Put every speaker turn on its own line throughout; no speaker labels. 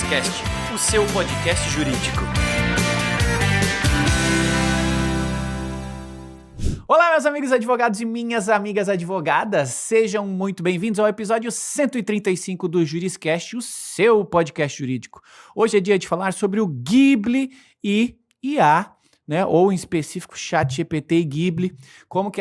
Juriscast, o seu podcast jurídico. Olá, meus amigos advogados e minhas amigas advogadas, sejam muito bem-vindos ao episódio 135 do Juriscast, o seu podcast jurídico. Hoje é dia de falar sobre o Ghibli e IA, né? Ou em específico ChatGPT e Ghibli, como que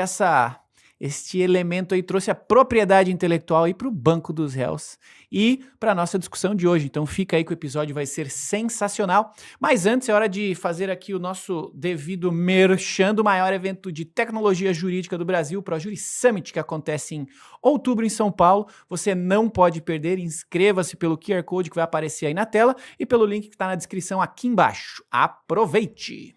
este elemento aí trouxe a propriedade intelectual aí para o banco dos réus e para a nossa discussão de hoje. Então fica aí que o episódio vai ser sensacional. Mas antes é hora de fazer aqui o nosso devido merchan do maior evento de tecnologia jurídica do Brasil, o ProJury Summit, que acontece em outubro em São Paulo. Você não pode perder, inscreva-se pelo QR Code que vai aparecer aí na tela e pelo link que está na descrição aqui embaixo. Aproveite!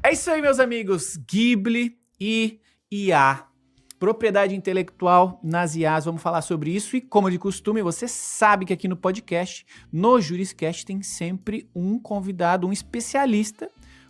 É isso aí, meus amigos. Ghibli e IA. Propriedade intelectual nas IAs. Vamos falar sobre isso e, como de costume, você sabe que aqui no podcast, no Juriscast, tem sempre um convidado, um especialista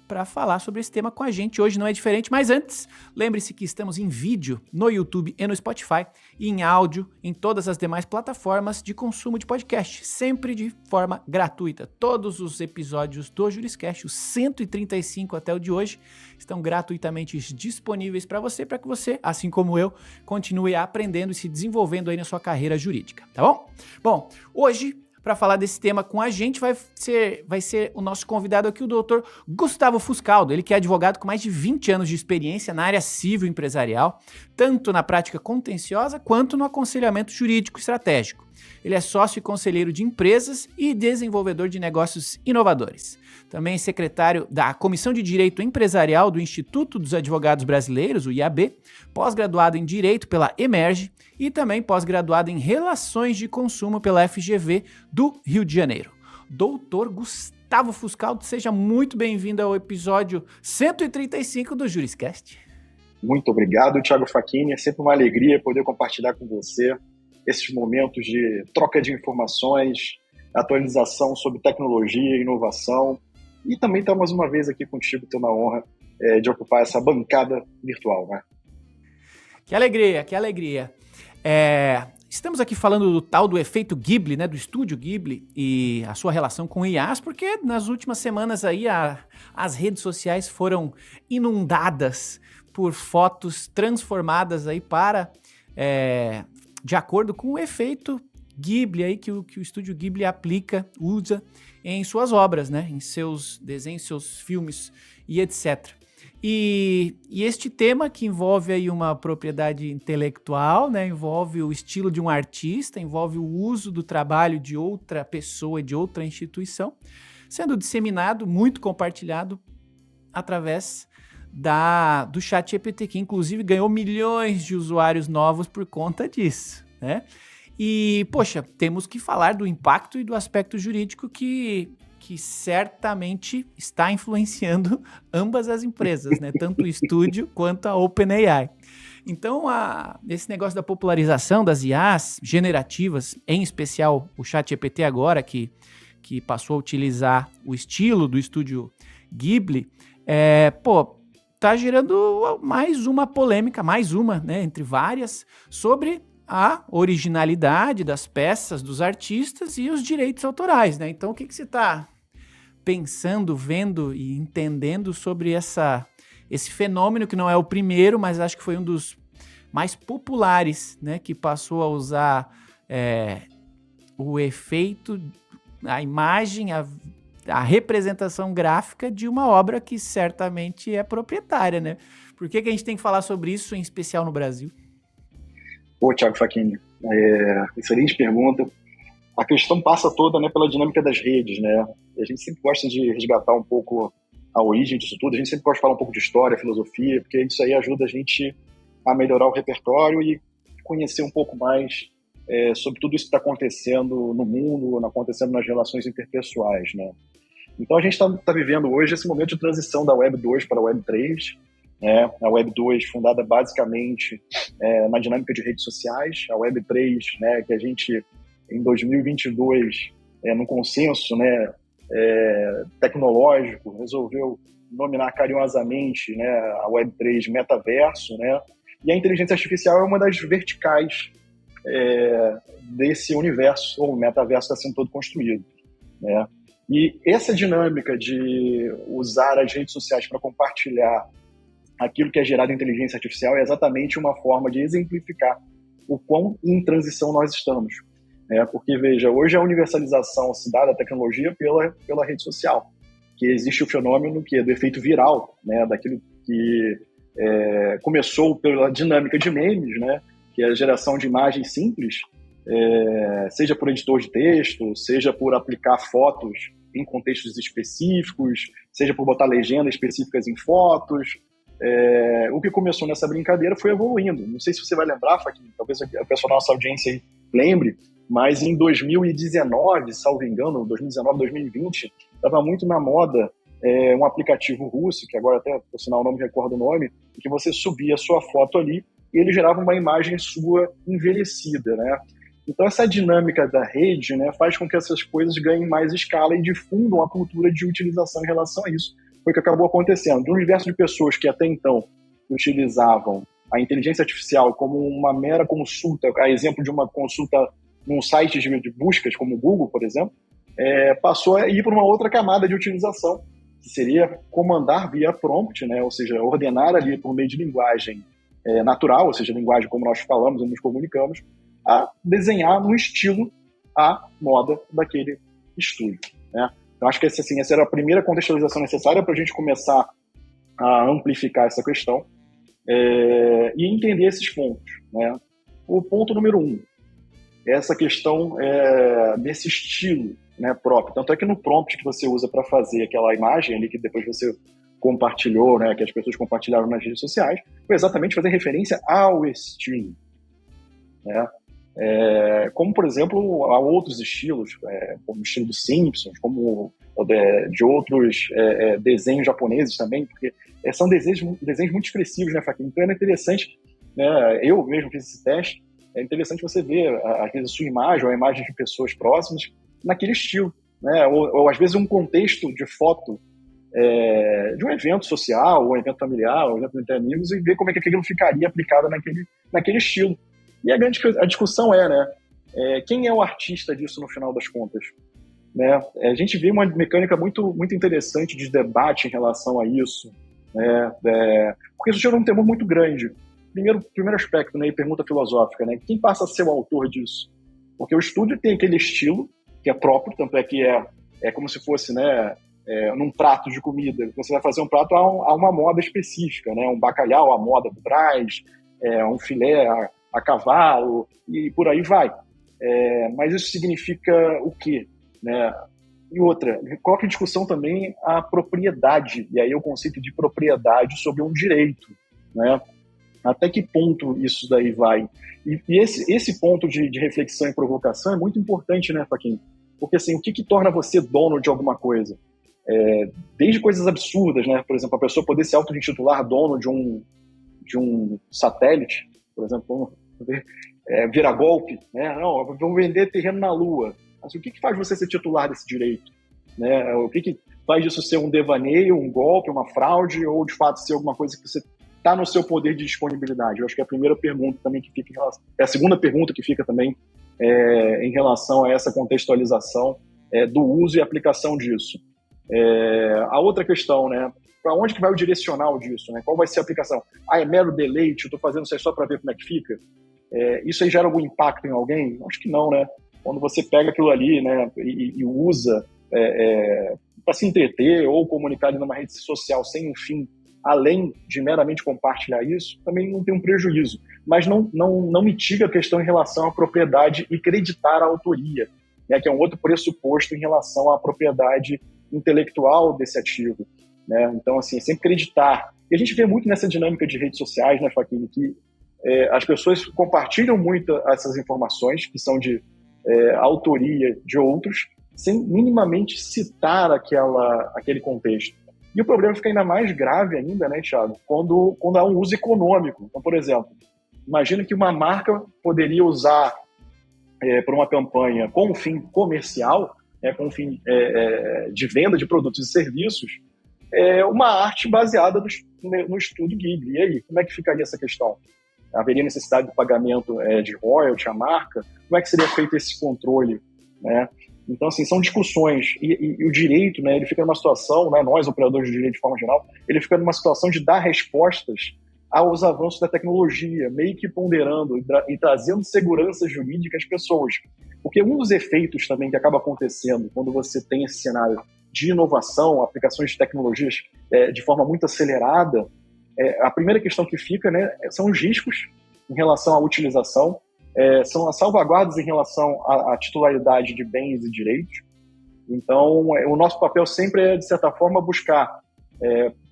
para falar sobre esse tema com a gente. Hoje não é diferente, mas antes, lembre-se que estamos em vídeo no YouTube e no Spotify e em áudio em todas as demais plataformas de consumo de podcast, sempre de forma gratuita. Todos os episódios do Juriscast, os 135 até o de hoje, estão gratuitamente disponíveis para que você, assim como eu, continue aprendendo e se desenvolvendo aí na sua carreira jurídica, tá bom? Bom, hoje, para falar desse tema com a gente, vai ser o nosso convidado aqui, o doutor Gustavo Fuscaldo. Ele que é advogado com mais de 20 anos de experiência na área civil empresarial, tanto na prática contenciosa quanto no aconselhamento jurídico estratégico. Ele é sócio e conselheiro de empresas e desenvolvedor de negócios inovadores. Também é secretário da Comissão de Direito Empresarial do Instituto dos Advogados Brasileiros, o IAB, pós-graduado em Direito pela Emerge e também pós-graduado em Relações de Consumo pela FGV do Rio de Janeiro. Doutor Gustavo Fuscaldo, seja muito bem-vindo ao episódio 135 do Juriscast.
Muito obrigado, Thiago Facchini. É sempre uma alegria poder compartilhar com você esses momentos de troca de informações, atualização sobre tecnologia e inovação. E também estar mais uma vez aqui contigo, tendo a honra de ocupar essa bancada virtual, né?
Que alegria, que alegria. Estamos aqui falando do tal do efeito Ghibli, né, do estúdio Ghibli e a sua relação com IAs, porque nas últimas semanas aí as redes sociais foram inundadas por fotos transformadas aí de acordo com o efeito Ghibli aí que o estúdio Ghibli usa em suas obras, né, em seus desenhos, seus filmes e etc. E este tema que envolve aí uma propriedade intelectual, né, envolve o estilo de um artista, envolve o uso do trabalho de outra pessoa, de outra instituição, sendo disseminado, muito compartilhado através do ChatGPT, que inclusive ganhou milhões de usuários novos por conta disso, né? E, poxa, temos que falar do impacto e do aspecto jurídico que certamente está influenciando ambas as empresas, né? Tanto o estúdio quanto a OpenAI. Então, esse negócio da popularização das IAs generativas, em especial o ChatGPT agora, que passou a utilizar o estilo do estúdio Ghibli, tá gerando mais uma polêmica, né, entre várias, sobre a originalidade das peças, dos artistas e os direitos autorais, né? Então, o que você está pensando, vendo e entendendo sobre esse fenômeno, que não é o primeiro, mas acho que foi um dos mais populares, né, que passou a usar o efeito, a imagem, a representação gráfica de uma obra que certamente é proprietária, né? Por que a gente tem que falar sobre isso, em especial no Brasil?
Thiago Facchini, excelente pergunta. A questão passa toda, né, pela dinâmica das redes, né? A gente sempre gosta de resgatar um pouco a origem disso tudo, a gente sempre gosta de falar um pouco de história, filosofia, porque isso aí ajuda a gente a melhorar o repertório e conhecer um pouco mais sobre tudo isso que está acontecendo no mundo, acontecendo nas relações interpessoais, né? Então a gente está vivendo hoje esse momento de transição da Web 2 para a Web 3, né? A Web 2 fundada basicamente na dinâmica de redes sociais, a Web 3, né, que a gente, em 2022, no consenso, né, tecnológico, resolveu nominar carinhosamente, né, a Web 3 metaverso, né? E a inteligência artificial é uma das verticais desse universo, ou o metaverso está sendo todo construído, né? E essa dinâmica de usar as redes sociais para compartilhar aquilo que é gerado em inteligência artificial é exatamente uma forma de exemplificar o quão em transição nós estamos. Porque, veja, hoje a universalização se dá da tecnologia pela rede social, que existe o fenômeno que é do efeito viral, né, daquilo que começou pela dinâmica de memes, né, que é a geração de imagens simples, seja por editor de texto, seja por aplicar fotos em contextos específicos, seja por botar legendas específicas em fotos. O que começou nessa brincadeira foi evoluindo. Não sei se você vai lembrar, Faquinha, talvez a pessoa da nossa audiência aí lembre, mas em 2019, salvo engano, 2019, 2020, estava muito na moda um aplicativo russo, que agora até, por sinal, não me recordo o nome, em que você subia a sua foto ali e ele gerava uma imagem sua envelhecida, né? Então, essa dinâmica da rede, né, faz com que essas coisas ganhem mais escala e difundam a cultura de utilização em relação a isso. Foi o que acabou acontecendo. Do universo de pessoas que até então utilizavam a inteligência artificial como uma mera consulta, a exemplo de uma consulta num site de buscas, como o Google, por exemplo, passou a ir para uma outra camada de utilização, que seria comandar via prompt, né, ou seja, ordenar ali por meio de linguagem natural, ou seja, linguagem como nós falamos e nos comunicamos, a desenhar no estilo à moda daquele estúdio, né? Então, acho que essa era a primeira contextualização necessária para a gente começar a amplificar essa questão e entender esses pontos, né? O ponto número 1 é essa questão desse estilo, né, próprio. Tanto é que no prompt que você usa para fazer aquela imagem ali que depois você compartilhou, né, que as pessoas compartilharam nas redes sociais, foi exatamente fazer referência ao estilo, né? Como, por exemplo, há outros estilos, como o estilo dos Simpsons, como de outros desenhos japoneses também, porque são desenhos muito expressivos, né, Faquinha? Então é interessante, né, eu mesmo fiz esse teste, é interessante você ver, às vezes, a sua imagem ou a imagem de pessoas próximas naquele estilo, né? Ou às vezes um contexto de foto de um evento social, ou um evento familiar, ou um evento entre amigos, e ver como é que aquilo ficaria aplicado naquele estilo. E a discussão né, quem é o artista disso no final das contas? Né? A gente vê uma mecânica muito, muito interessante de debate em relação a isso, né? Porque isso gera um tema muito grande. Primeiro aspecto, né, e pergunta filosófica, né? Quem passa a ser o autor disso? Porque o estúdio tem aquele estilo que é próprio, tanto é que é como se fosse, né, num prato de comida. Você vai fazer um prato a uma moda específica, né? Um bacalhau à moda do Brás, um filé a cavalo, e por aí vai. Mas isso significa o quê? Né? E outra, coloca em discussão também a propriedade, e aí o conceito de propriedade sobre um direito, né? Até que ponto isso daí vai? E esse ponto de reflexão e provocação é muito importante, né, Faquinha? Porque assim, o que torna você dono de alguma coisa? Desde coisas absurdas, né? Por exemplo, a pessoa poder se auto-intitular dono de um satélite, por exemplo, virar golpe, né? Não, vamos vender terreno na Lua. Mas o que faz você ser titular desse direito? Né? O que faz disso ser um devaneio, um golpe, uma fraude, ou de fato ser alguma coisa que você está no seu poder de disponibilidade? Eu acho que é a primeira pergunta também que fica a segunda pergunta que fica também em relação a essa contextualização do uso e aplicação disso. A outra questão, né? Para onde que vai o direcional disso? Né? Qual vai ser a aplicação? É mero deleite, eu estou fazendo isso aí só para ver como é que fica? Isso aí gera algum impacto em alguém? Acho que não, né? Quando você pega aquilo ali, né, e usa para se entreter ou comunicar numa rede social sem um fim, além de meramente compartilhar isso, também não tem um prejuízo. Mas não mitiga a questão em relação à propriedade e creditar a autoria, né, que é um outro pressuposto em relação à propriedade intelectual desse ativo. Né? Então, assim, sempre creditar. E a gente vê muito nessa dinâmica de redes sociais, né, Faquinha, que as pessoas compartilham muito essas informações que são de autoria de outros, sem minimamente citar aquele contexto. E o problema fica ainda mais grave ainda, né, Thiago, quando há um uso econômico. Então, por exemplo, imagina que uma marca poderia usar para uma campanha com um fim comercial, com um fim de venda de produtos e serviços, uma arte baseada no estúdio Ghibli. E aí, como é que ficaria essa questão? Haveria necessidade de pagamento de royalty à marca? Como é que seria feito esse controle, né? Então, assim, são discussões. E o direito, né, ele fica numa situação, né, nós, operadores de direito de forma geral, ele fica numa situação de dar respostas aos avanços da tecnologia, meio que ponderando e trazendo segurança jurídica às pessoas. Porque um dos efeitos também que acaba acontecendo quando você tem esse cenário de inovação, aplicações de tecnologias de forma muito acelerada, a primeira questão que fica, né, são os riscos em relação à utilização, são as salvaguardas em relação à titularidade de bens e direitos. Então, o nosso papel sempre é, de certa forma, buscar,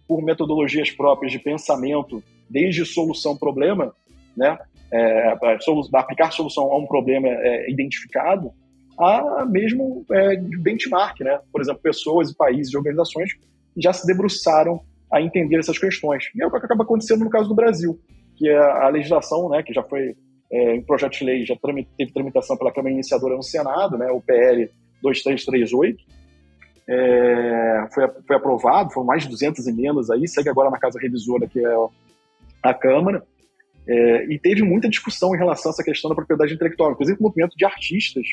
por metodologias próprias de pensamento, desde solução-problema, né, aplicar solução a um problema identificado, a mesmo benchmark, né? Por exemplo, pessoas, países e organizações já se debruçaram a entender essas questões. E é o que acaba acontecendo no caso do Brasil, que é a legislação, né, que já foi em projeto de lei, já teve tramitação pela Câmara Iniciadora no Senado, né, o PL 2338, foi aprovado, foram mais de 200 emendas aí, segue agora na Casa Revisora, que é a Câmara, e teve muita discussão em relação a essa questão da propriedade intelectual, inclusive o movimento de artistas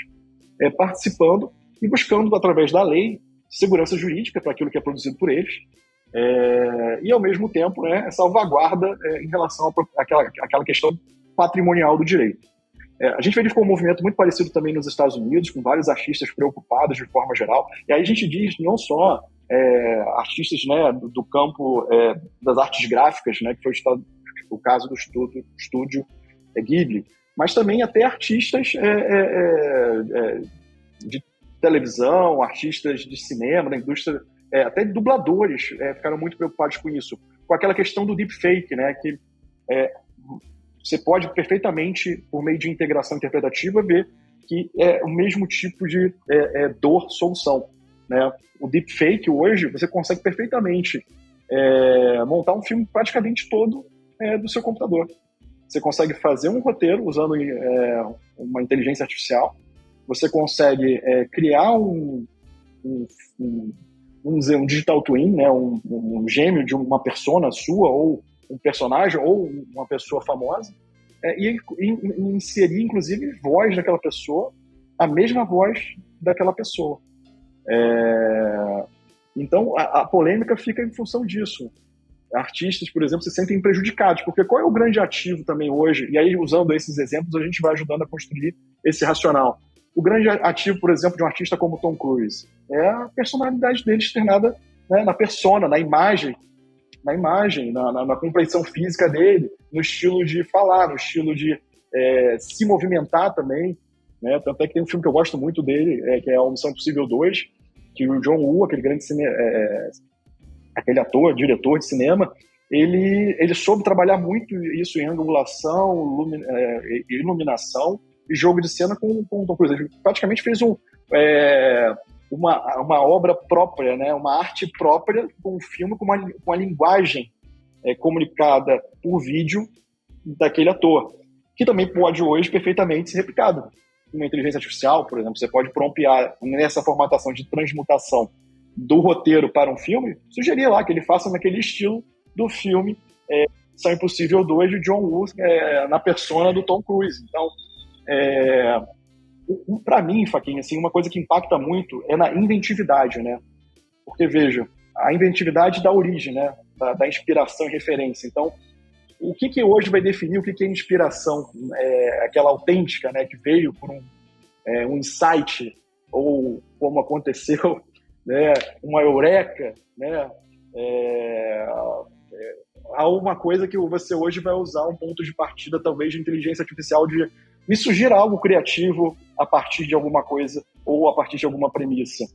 participando e buscando, através da lei, segurança jurídica para aquilo que é produzido por eles, e, ao mesmo tempo, né, salvaguarda em relação àquela questão patrimonial do direito. A gente verificou um movimento muito parecido também nos Estados Unidos, com vários artistas preocupados de forma geral, e aí a gente diz não só artistas, né, do campo das artes gráficas, né, que foi o caso do estúdio Ghibli, mas também até artistas de televisão, artistas de cinema, da indústria, até dubladores ficaram muito preocupados com isso, com aquela questão do deepfake, né, que você pode perfeitamente, por meio de integração interpretativa, ver que é o mesmo tipo de solução, né? O deepfake hoje, você consegue perfeitamente montar um filme praticamente todo do seu computador. Você consegue fazer um roteiro usando uma inteligência artificial, você consegue criar um digital twin, né? um gêmeo de uma persona sua, ou um personagem, ou uma pessoa famosa, e inserir, inclusive, voz daquela pessoa, a mesma voz daquela pessoa. Então, a polêmica fica em função disso. Artistas, por exemplo, se sentem prejudicados, porque qual é o grande ativo também hoje? E aí, usando esses exemplos, a gente vai ajudando a construir esse racional. O grande ativo, por exemplo, de um artista como Tom Cruise é a personalidade dele externada, né, na persona, na imagem, na compreensão física dele, no estilo de falar, no estilo de se movimentar também, né? Tanto é que tem um filme que eu gosto muito dele, que é a Missão Impossível 2, que o John Woo, aquele grande aquele ator, diretor de cinema, ele soube trabalhar muito isso em angulação, iluminação e jogo de cena com o Tom Cruise. Ele praticamente fez uma obra própria, né? Uma arte própria, com um filme com uma linguagem comunicada por vídeo daquele ator, que também pode hoje perfeitamente ser replicado. Uma inteligência artificial, por exemplo, você pode promptear nessa formatação de transmutação do roteiro para um filme, sugerir lá que ele faça naquele estilo do filme Missão Impossível 2 de John Woo, na persona do Tom Cruise. Então, para mim, Faquinha, assim, uma coisa que impacta muito é na inventividade, né? Porque, veja, a inventividade dá origem, né? Da inspiração e referência. Então, o que hoje vai definir o que é inspiração? Aquela autêntica, né? Que veio por um insight, ou como aconteceu, né? Uma eureka, né? Há uma coisa que você hoje vai usar um ponto de partida, talvez, de inteligência artificial, de me sugira algo criativo a partir de alguma coisa ou a partir de alguma premissa.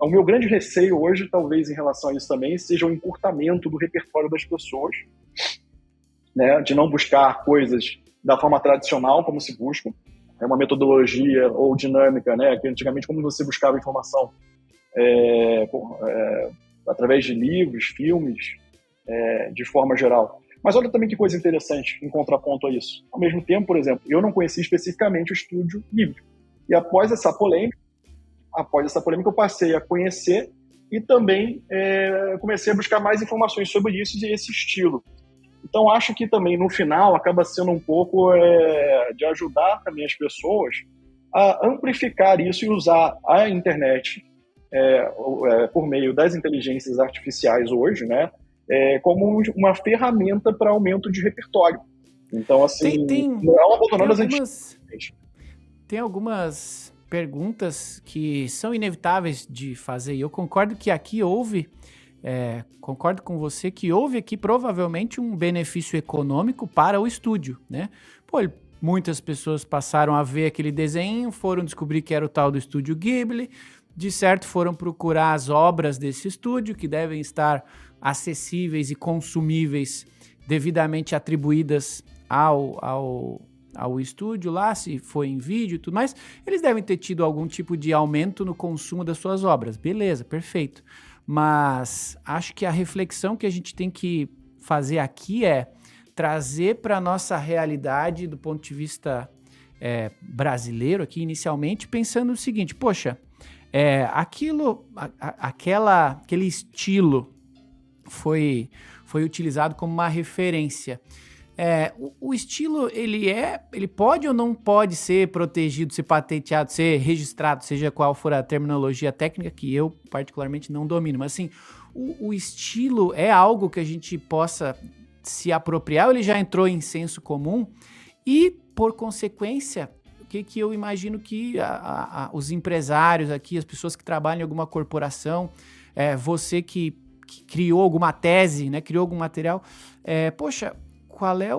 O meu grande receio hoje, talvez em relação a isso também, seja o encurtamento do repertório das pessoas, né, de não buscar coisas da forma tradicional, como se busca, uma metodologia ou dinâmica, né, que antigamente, como você buscava informação através de livros, filmes, de forma geral. Mas olha também que coisa interessante em contraponto a isso. Ao mesmo tempo, por exemplo, eu não conhecia especificamente o Estúdio Ghibli. E após essa polêmica eu passei a conhecer e também comecei a buscar mais informações sobre isso e esse estilo. Então, acho que também, no final, acaba sendo um pouco de ajudar também as pessoas a amplificar isso e usar a internet por meio das inteligências artificiais hoje, né, como uma ferramenta para aumento de repertório. Então, assim, não abandonando as antigas.
Tem algumas perguntas que são inevitáveis de fazer, e eu concordo que aqui concordo com você que houve aqui provavelmente um benefício econômico para o estúdio, né? Pô, muitas pessoas passaram a ver aquele desenho, foram descobrir que era o tal do Estúdio Ghibli, de certo foram procurar as obras desse estúdio, que devem estar acessíveis e consumíveis, devidamente atribuídas ao estúdio lá, se foi em vídeo e tudo mais. Eles devem ter tido algum tipo de aumento no consumo das suas obras. Beleza, perfeito. Mas acho que a reflexão que a gente tem que fazer aqui é trazer para a nossa realidade do ponto de vista brasileiro aqui inicialmente, pensando no seguinte, poxa, aquele estilo foi utilizado como uma referência. O estilo, ele pode ou não pode ser protegido, ser patenteado, ser registrado, seja qual for a terminologia técnica, que eu particularmente não domino, mas assim, o estilo é algo que a gente possa se apropriar, ou ele já entrou em senso comum, e por consequência, o que eu imagino que os empresários aqui, as pessoas que trabalham em alguma corporação, você que criou alguma tese, né, criou algum material, poxa, qual é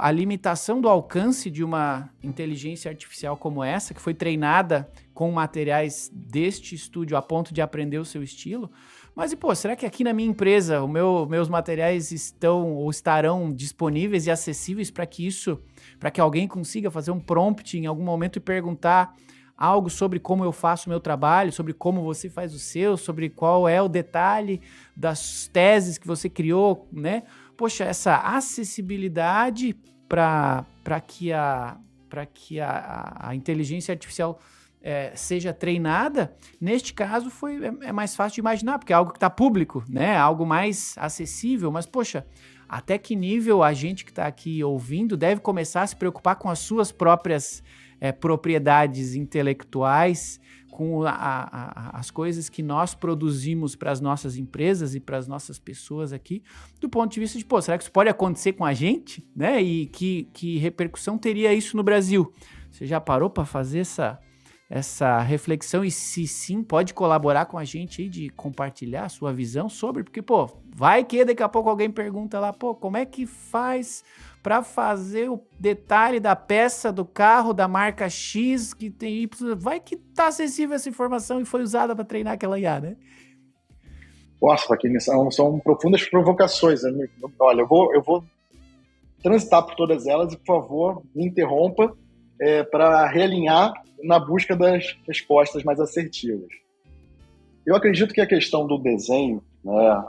a limitação do alcance de uma inteligência artificial como essa, que foi treinada com materiais deste estúdio a ponto de aprender o seu estilo? Mas, será que aqui na minha empresa meus materiais estão ou estarão disponíveis e acessíveis para que alguém consiga fazer um prompt em algum momento e perguntar algo sobre como eu faço o meu trabalho, sobre como você faz o seu, sobre qual é o detalhe das teses que você criou, né? Poxa, essa acessibilidade para que a inteligência artificial seja treinada, neste caso é mais fácil de imaginar, porque é algo que está público, né? Algo mais acessível, mas poxa, até que nível a gente que está aqui ouvindo deve começar a se preocupar com as suas próprias propriedades intelectuais, com as coisas que nós produzimos para as nossas empresas e para as nossas pessoas aqui, do ponto de vista de, será que isso pode acontecer com a gente? Né? E que repercussão teria isso no Brasil? Você já parou para fazer essa reflexão? E se sim, pode colaborar com a gente aí de compartilhar a sua visão sobre, porque, vai que daqui a pouco alguém pergunta lá, como é que faz para fazer o detalhe da peça do carro da marca X que tem Y, vai que tá acessível essa informação e foi usada para treinar aquela IA, né?
Nossa, Faquinha, são profundas provocações, né? Olha, eu vou transitar por todas elas e, por favor, me interrompa para realinhar na busca das respostas mais assertivas. Eu acredito que a questão do desenho, né,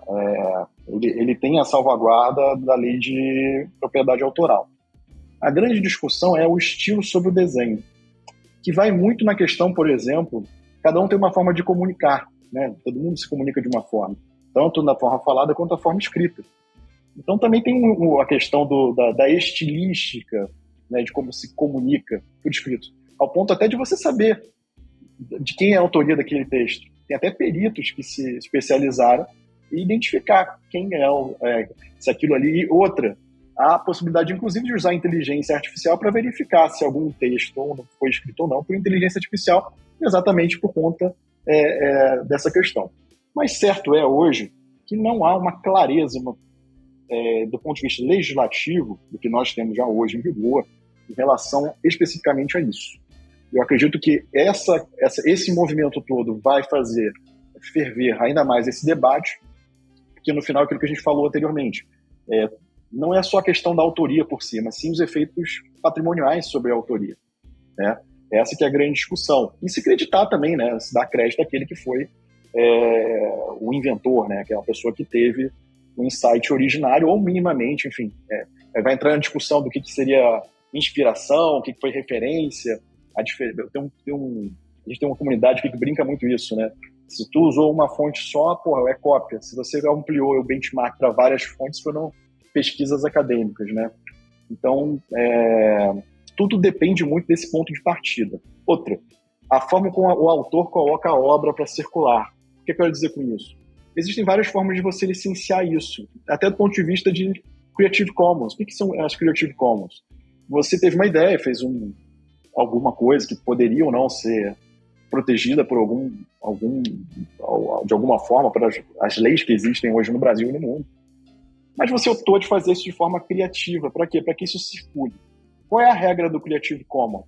ele tem a salvaguarda da lei de propriedade autoral. A grande discussão é o estilo sobre o desenho, que vai muito na questão, por exemplo, cada um tem uma forma de comunicar, né? Todo mundo se comunica de uma forma, tanto na forma falada quanto na forma escrita. Então também tem a questão da estilística, né, de como se comunica por escrito, ao ponto até de você saber de quem é a autoria daquele texto. Tem até peritos que se especializaram em identificar quem se aquilo ali. E outra, há a possibilidade, inclusive, de usar a inteligência artificial para verificar se algum texto foi escrito ou não por inteligência artificial, exatamente por conta dessa questão. Mas certo é hoje que não há uma clareza do ponto de vista legislativo do que nós temos já hoje em vigor em relação especificamente a isso. Eu acredito que esse movimento todo vai fazer ferver ainda mais esse debate, porque no final, aquilo que a gente falou anteriormente, não é só a questão da autoria por si, mas sim os efeitos patrimoniais sobre a autoria, né? Essa que é a grande discussão. E se acreditar também, né? Se dar crédito àquele que foi o inventor, né, que é a pessoa que teve o insight originário, ou minimamente, enfim, vai entrar na discussão do que seria inspiração, o que foi referência. A gente tem uma comunidade que brinca muito isso, né? Se tu usou uma fonte só, porra, é cópia. Se você ampliou o benchmark para várias fontes, foram pesquisas acadêmicas, né? Então, tudo depende muito desse ponto de partida. Outra, a forma como o autor coloca a obra para circular. O que eu quero dizer com isso? Existem várias formas de você licenciar isso, até do ponto de vista de Creative Commons. O que são as Creative Commons? Você teve uma ideia, fez alguma coisa que poderia ou não ser protegida por de alguma forma, por as leis que existem hoje no Brasil e no mundo. Mas você optou de fazer isso de forma criativa. Para quê? Para que isso circule. Qual é a regra do Creative Commons?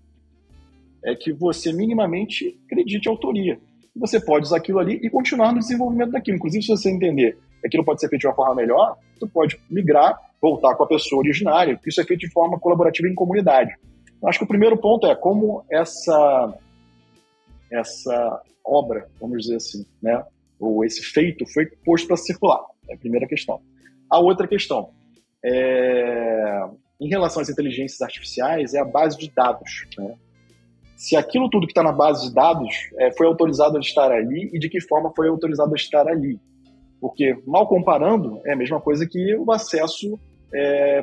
É que você minimamente acredite a autoria. Você pode usar aquilo ali e continuar no desenvolvimento daquilo. Inclusive, se você entender que aquilo pode ser feito de uma forma melhor, você pode migrar, voltar com a pessoa originária, porque isso é feito de forma colaborativa em comunidade. Eu acho que o primeiro ponto é como essa obra, vamos dizer assim, né, ou esse feito foi posto para circular. É a primeira questão. A outra questão, em relação às inteligências artificiais, é a base de dados, né? Se aquilo tudo que está na base de dados foi autorizado a estar ali e de que forma foi autorizado a estar ali. Porque, mal comparando, é a mesma coisa que o acesso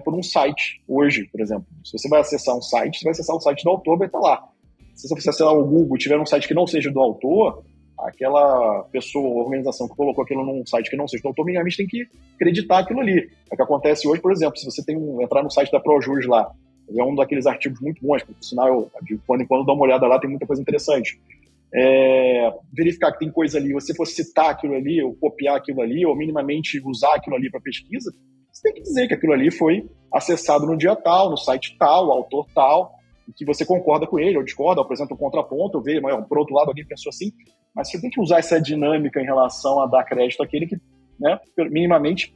por um site hoje, por exemplo. Se você vai acessar um site, você vai acessar o site do autor, vai estar lá. Se você acessar o Google e tiver um site que não seja do autor, aquela pessoa, organização que colocou aquilo num site que não seja do autor, minimamente tem que acreditar aquilo ali. É o que acontece hoje, por exemplo, se você entrar no site da ProJus lá, é um daqueles artigos muito bons, por sinal, eu, de quando em quando dá uma olhada lá, tem muita coisa interessante. Verificar que tem coisa ali, você for citar aquilo ali, ou copiar aquilo ali, ou minimamente usar aquilo ali para pesquisa, você tem que dizer que aquilo ali foi acessado no dia tal, no site tal, o autor tal, e que você concorda com ele, ou discorda, ou apresenta um contraponto, ou vê, por outro lado, alguém pensou assim, mas você tem que usar essa dinâmica em relação a dar crédito àquele que, né, minimamente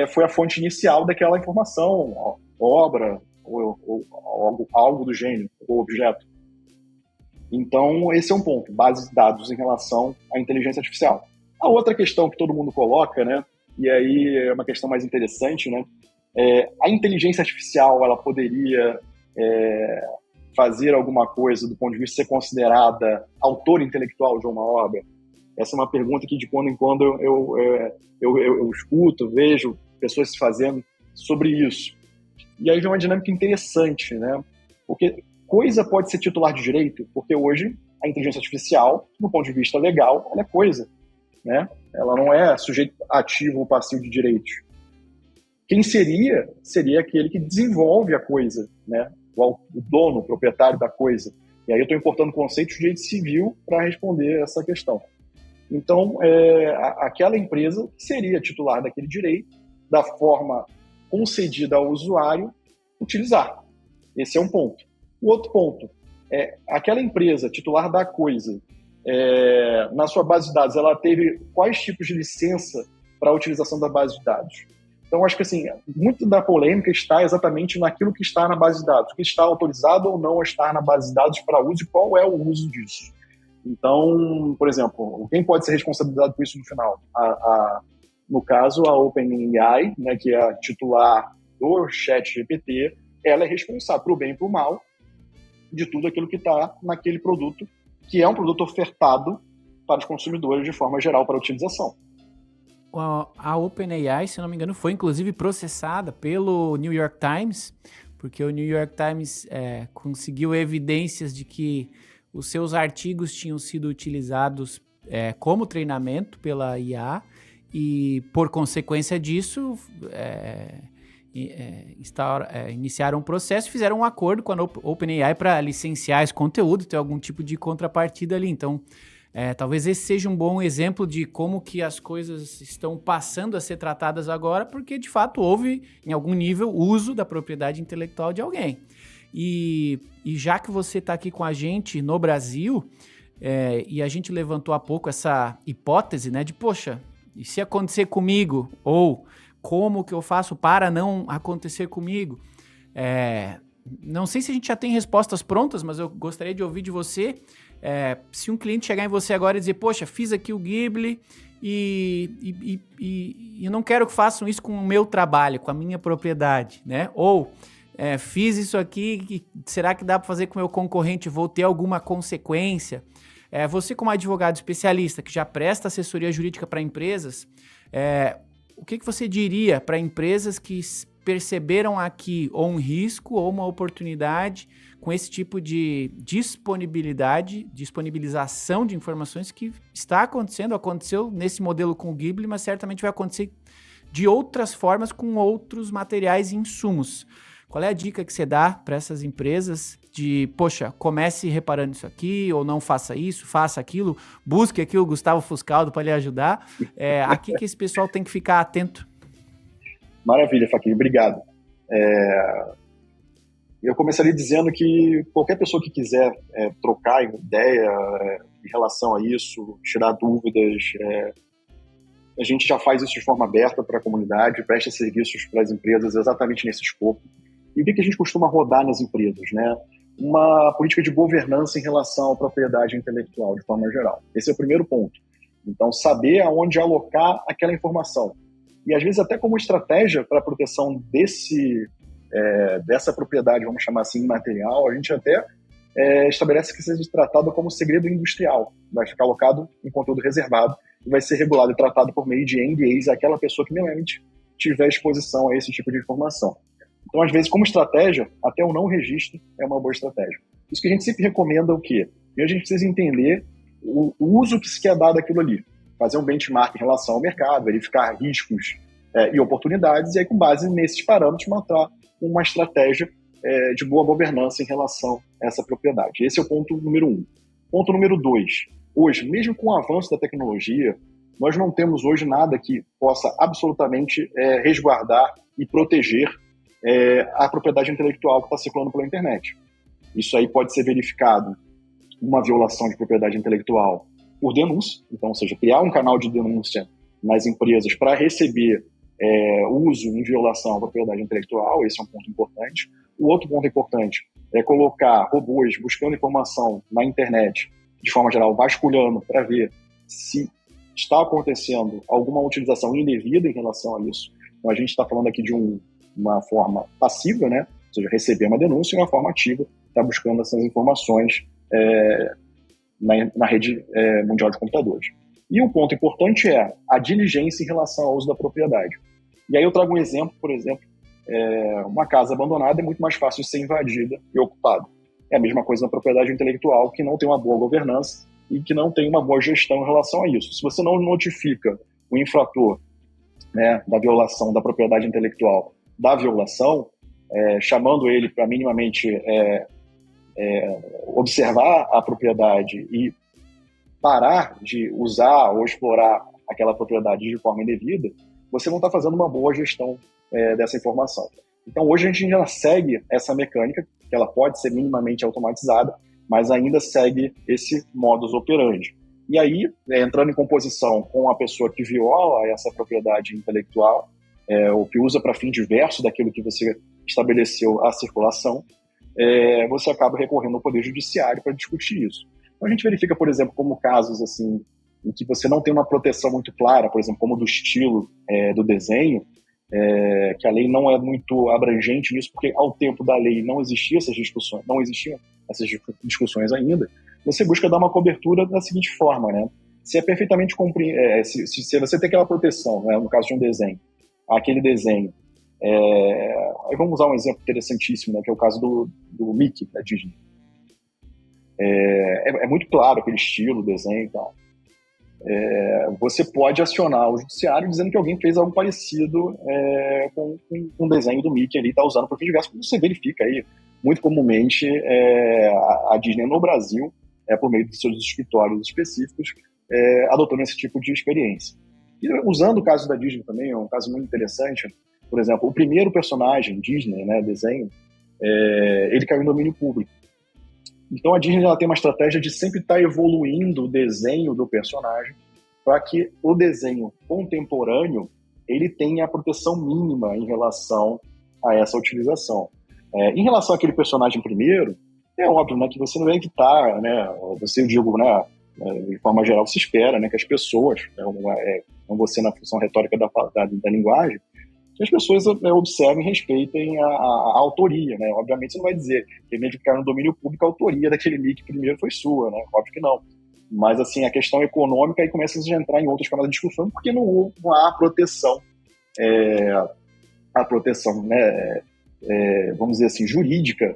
foi a fonte inicial daquela informação, obra, ou algo do gênero, ou objeto. Então, esse é um ponto, base de dados em relação à inteligência artificial. A outra questão que todo mundo coloca, né, e aí é uma questão mais interessante, né, a inteligência artificial, ela poderia fazer alguma coisa do ponto de vista de ser considerada autor intelectual de uma obra? Essa é uma pergunta que de quando em quando eu escuto, vejo pessoas se fazendo sobre isso. E aí vem uma dinâmica interessante, né? Porque coisa pode ser titular de direito, porque hoje a inteligência artificial, do ponto de vista legal, ela é coisa, né? Ela não é sujeito ativo ou passivo de direitos. Quem seria aquele que desenvolve a coisa, né? O dono, o proprietário da coisa. E aí eu estou importando conceitos de direito civil para responder essa questão. Então, aquela empresa que seria titular daquele direito, da forma concedida ao usuário, utilizar. Esse é um ponto. O outro ponto é aquela empresa titular da coisa, na sua base de dados, ela teve quais tipos de licença para a utilização da base de dados? Então, acho que assim, muito da polêmica está exatamente naquilo que está na base de dados, o que está autorizado ou não a estar na base de dados para uso e qual é o uso disso. Então, por exemplo, quem pode ser responsabilizado por isso no final? No caso, a OpenAI, né, que é a titular do ChatGPT, ela é responsável para o bem e para o mal de tudo aquilo que está naquele produto, que é um produto ofertado para os consumidores de forma geral para utilização.
A OpenAI, se não me engano, foi inclusive processada pelo New York Times, porque o New York Times conseguiu evidências de que os seus artigos tinham sido utilizados como treinamento pela IA e, por consequência disso, iniciaram um processo e fizeram um acordo com a OpenAI para licenciar esse conteúdo, ter algum tipo de contrapartida ali. Então, talvez esse seja um bom exemplo de como que as coisas estão passando a ser tratadas agora, porque de fato houve, em algum nível, uso da propriedade intelectual de alguém. E já que você está aqui com a gente no Brasil, e a gente levantou há pouco essa hipótese, né, de, poxa, e se acontecer comigo? Ou como que eu faço para não acontecer comigo? Não sei se a gente já tem respostas prontas, mas eu gostaria de ouvir de você Se um cliente chegar em você agora e dizer, poxa, fiz aqui o Ghibli e eu não quero que façam isso com o meu trabalho, com a minha propriedade, né? Ou fiz isso aqui, será que dá para fazer com o meu concorrente? Vou ter alguma consequência? Você como advogado especialista que já presta assessoria jurídica para empresas, o que você diria para empresas que perceberam aqui ou um risco ou uma oportunidade com esse tipo de disponibilização de informações que aconteceu nesse modelo com o Ghibli, mas certamente vai acontecer de outras formas com outros materiais e insumos. Qual é a dica que você dá para essas empresas de, poxa, comece reparando isso aqui, ou não faça isso, faça aquilo, busque aqui o Gustavo Fuscaldo para lhe ajudar. Aqui que esse pessoal tem que ficar atento.
Maravilha, Fachin, obrigado. Eu começaria dizendo que qualquer pessoa que quiser trocar ideia em relação a isso, tirar dúvidas, a gente já faz isso de forma aberta para a comunidade, presta serviços para as empresas exatamente nesse escopo. E o que a gente costuma rodar nas empresas, né? Uma política de governança em relação à propriedade intelectual, de forma geral. Esse é o primeiro ponto. Então, saber aonde alocar aquela informação. E, às vezes, até como estratégia para a proteção dessa propriedade, vamos chamar assim, imaterial, a gente até estabelece que seja tratado como segredo industrial. Vai ficar alocado em conteúdo reservado e vai ser regulado e tratado por meio de NDAs àquela pessoa que realmente tiver exposição a esse tipo de informação. Então, às vezes, como estratégia, até o não registro é uma boa estratégia. Isso que a gente sempre recomenda é o quê? E a gente precisa entender o uso que se quer dar daquilo ali. Fazer um benchmark em relação ao mercado, verificar riscos e oportunidades, e aí, com base nesses parâmetros, montar uma estratégia de boa governança em relação a essa propriedade. Esse é o ponto número 1. Ponto número 2. Hoje, mesmo com o avanço da tecnologia, nós não temos hoje nada que possa absolutamente resguardar e proteger a propriedade intelectual que está circulando pela internet. Isso aí pode ser verificado uma violação de propriedade intelectual por denúncia, então, ou seja, criar um canal de denúncia nas empresas para receber uso em violação à propriedade intelectual, esse é um ponto importante. O outro ponto importante é colocar robôs buscando informação na internet, de forma geral, vasculhando para ver se está acontecendo alguma utilização indevida em relação a isso. Então, a gente está falando aqui de uma forma passiva, né? Ou seja, receber uma denúncia, e uma forma ativa, está buscando essas informações na rede mundial de computadores. E um ponto importante é a diligência em relação ao uso da propriedade. E aí eu trago um exemplo, por exemplo, uma casa abandonada é muito mais fácil de ser invadida e ocupada. É a mesma coisa na propriedade intelectual, que não tem uma boa governança e que não tem uma boa gestão em relação a isso. Se você não notifica o infrator, né, da violação da propriedade intelectual, da violação, chamando ele para minimamente observar a propriedade e parar de usar ou explorar aquela propriedade de forma indevida, você não está fazendo uma boa gestão dessa informação. Então, hoje a gente já segue essa mecânica, que ela pode ser minimamente automatizada, mas ainda segue esse modus operandi. E aí, entrando em composição com a pessoa que viola essa propriedade intelectual, ou que usa para fim diverso daquilo que você estabeleceu a circulação, você acaba recorrendo ao Poder Judiciário para discutir isso. Então, a gente verifica, por exemplo, como casos assim, em que você não tem uma proteção muito clara, por exemplo, como do estilo do desenho, que a lei não é muito abrangente nisso, porque ao tempo da lei não existiam essas discussões ainda. Você busca dar uma cobertura da seguinte forma, né? Se é perfeitamente se você tem aquela proteção, né, no caso de um desenho, aquele desenho, aí vamos usar um exemplo interessantíssimo, né, que é o caso do Mickey, da Disney. É muito claro aquele estilo, desenho e tal. Você pode acionar o judiciário dizendo que alguém fez algo parecido com um desenho do Mickey ali, está usando para fim diverso, como você verifica aí muito comumente a Disney no Brasil, por meio de seus escritórios específicos, adotando esse tipo de experiência. E usando o caso da Disney também, é um caso muito interessante. Por exemplo, o primeiro personagem Disney, né, desenho, ele caiu em domínio público. Então a Disney ela tem uma estratégia de sempre estar evoluindo o desenho do personagem para que o desenho contemporâneo ele tenha a proteção mínima em relação a essa utilização. Em relação àquele personagem primeiro, É óbvio, né, que você não vai evitar, né, você, eu digo, né, de forma geral, se espera, né, que as pessoas, né, como você na função retórica da linguagem, que as pessoas observem e respeitem a autoria, né? Obviamente você não vai dizer que mesmo que ficar no domínio público, a autoria daquele nick primeiro foi sua, né? Óbvio que não. Mas, assim, a questão econômica aí começa a entrar em outras camadas de discussão, porque não há a proteção, né, vamos dizer assim, jurídica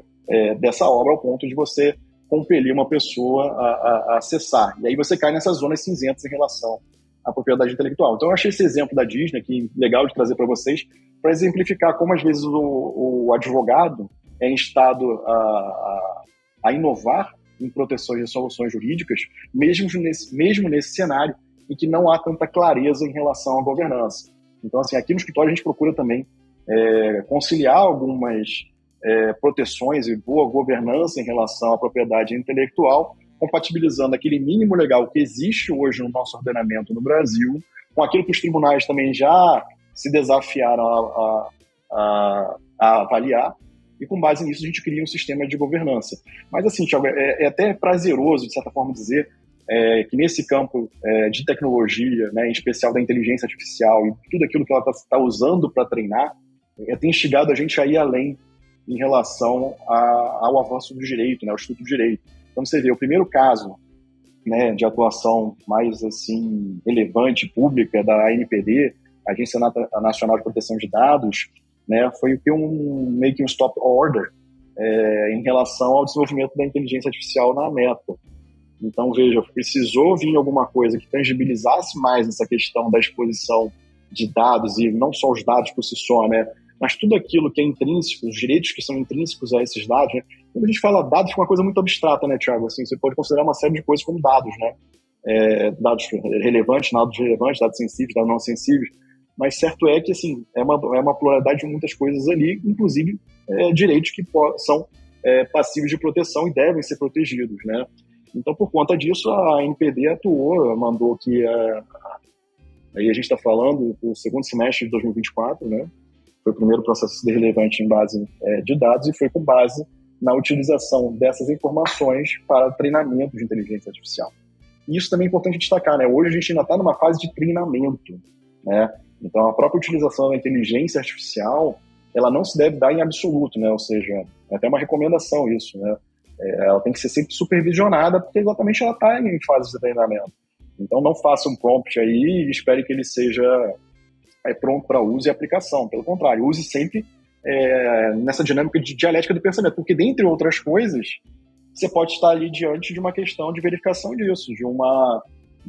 dessa obra ao ponto de você compelir uma pessoa a acessar. E aí você cai nessas zonas cinzentas em relação à propriedade intelectual. Então eu achei esse exemplo da Disney aqui legal de trazer para vocês, para exemplificar como às vezes o advogado é instado a inovar em proteções e soluções jurídicas, mesmo nesse cenário em que não há tanta clareza em relação à governança. Então, assim, aqui no escritório a gente procura também conciliar algumas proteções e boa governança em relação à propriedade intelectual, compatibilizando aquele mínimo legal que existe hoje no nosso ordenamento no Brasil, com aquilo que os tribunais também já se desafiaram a avaliar, e com base nisso a gente cria um sistema de governança. Mas assim, Thiago, é até prazeroso, de certa forma, dizer que nesse campo de tecnologia, né, em especial da inteligência artificial e tudo aquilo que ela está usando para treinar, tem instigado a gente a ir além em relação ao avanço do direito, né, ao estudo do direito. Então você vê, o primeiro caso, né, de atuação mais assim relevante, pública, da ANPD, Agência Nacional de Proteção de Dados, né, foi ter meio que um stop order em relação ao desenvolvimento da inteligência artificial na Meta. Então, veja, precisou vir alguma coisa que tangibilizasse mais essa questão da exposição de dados, e não só os dados por si só, né, mas tudo aquilo que é intrínseco, os direitos que são intrínsecos a esses dados, né? Quando a gente fala dados, é uma coisa muito abstrata, né, Thiago? Assim, você pode considerar uma série de coisas como dados, né? Dados relevantes, dados relevantes, dados sensíveis, dados não sensíveis, mas certo é que, assim, é uma pluralidade de muitas coisas ali, inclusive direitos que são passíveis de proteção e devem ser protegidos, né? Então, por conta disso, a ANPD atuou, mandou que aí a gente está falando do segundo semestre de 2024, né? Foi o primeiro processo de relevante em base de dados, e foi com base na utilização dessas informações para treinamento de inteligência artificial. E isso também é importante destacar, né? Hoje a gente ainda está numa fase de treinamento, né? Então, a própria utilização da inteligência artificial, ela não se deve dar em absoluto, né? Ou seja, é até uma recomendação isso, né? Ela tem que ser sempre supervisionada, porque exatamente ela está em fase de treinamento. Então, não faça um prompt aí e espere que ele seja pronto para uso e aplicação. Pelo contrário, use sempre nessa dinâmica de dialética do pensamento, porque, dentre outras coisas, você pode estar ali diante de uma questão de verificação disso, de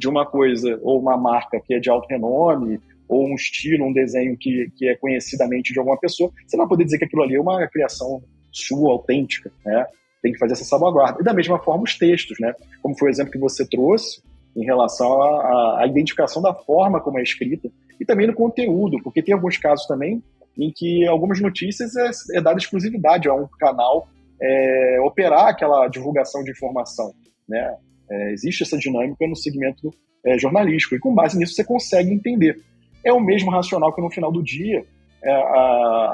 uma coisa, ou uma marca que é de alto renome, ou um estilo, um desenho que é conhecidamente de alguma pessoa. Você não vai poder dizer que aquilo ali é uma criação sua, autêntica, né? Tem que fazer essa salvaguarda. E da mesma forma os textos, né? Como foi o exemplo que você trouxe em relação à identificação da forma como é escrita e também no conteúdo, porque tem alguns casos também em que algumas notícias é dada exclusividade a um canal operar aquela divulgação de informação, né? Existe essa dinâmica no segmento jornalístico, e com base nisso você consegue entender. É o mesmo racional que no final do dia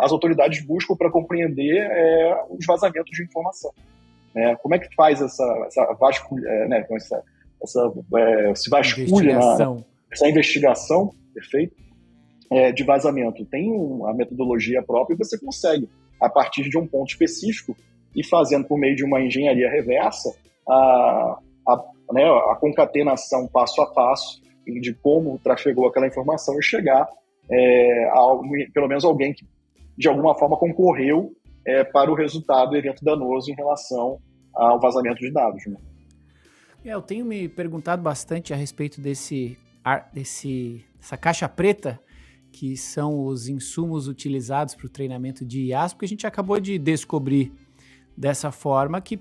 as autoridades buscam para compreender os vazamentos de informação. Como é que faz essa vasculha, né, se vasculha essa investigação, perfeito, de vazamento? Tem a metodologia própria, e você consegue, a partir de um ponto específico, e fazendo por meio de uma engenharia reversa a concatenação passo a passo de como trafegou aquela informação e chegar pelo menos alguém que de alguma forma concorreu para o resultado do evento danoso em relação ao vazamento de dados, né?
Eu tenho me perguntado bastante a respeito dessa caixa preta, que são os insumos utilizados para o treinamento de IAs, porque a gente acabou de descobrir dessa forma que,